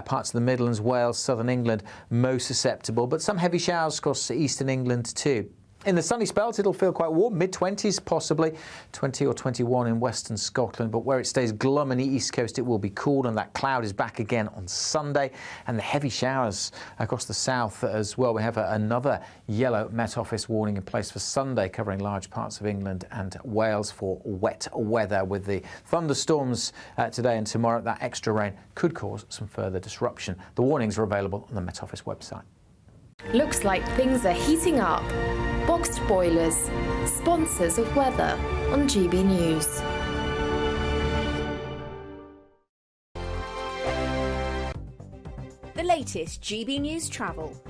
Parts of the Midlands, Wales, southern England, most susceptible, but some heavy showers across eastern England too. In the sunny spells, it'll feel quite warm, mid-20s possibly, 20 or 21 in western Scotland, but where it stays glum on the east coast, it will be cool, and that cloud is back again on Sunday. And the heavy showers across the south as well. We have another yellow Met Office warning in place for Sunday, covering large parts of England and Wales for wet weather. With the thunderstorms today and tomorrow, that extra rain could cause some further disruption. The warnings are available on the Met Office website. Looks like things are heating up. Boxed Boilers, sponsors of weather on GB News. The latest GB News travel.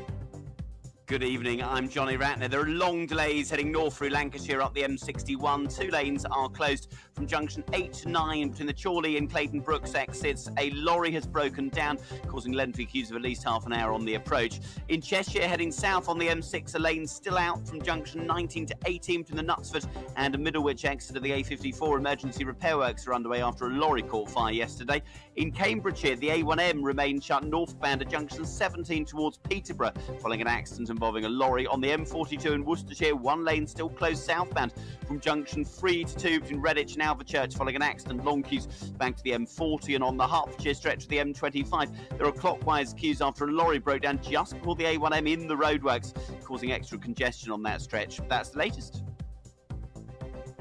Good evening, I'm Johnny Ratner. There are long delays heading north through Lancashire up the M61. Two lanes are closed from junction 8 to 9 between the Chorley and Clayton Brooks exits. A lorry has broken down, causing lengthy queues of at least half an hour on the approach. In Cheshire, heading south on the M6, a lane still out from junction 19 to 18 between the Knutsford and a Middlewich exit of the A54. Emergency repair works are underway after a lorry caught fire yesterday. In Cambridgeshire, the A1M remains shut northbound at junction 17 towards Peterborough following an accident involving a lorry. On the M42 in Worcestershire, one lane still closed southbound from junction 3 to 2 between Redditch and Alvechurch following an accident. Long queues back to the M40, and on the Hertfordshire stretch of the M25, there are clockwise queues after a lorry broke down just before the A1M in the roadworks, causing extra congestion on that stretch. That's the latest.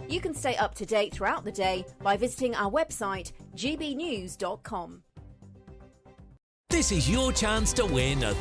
You can stay up to date throughout the day by visiting our website, gbnews.com. This is your chance to win a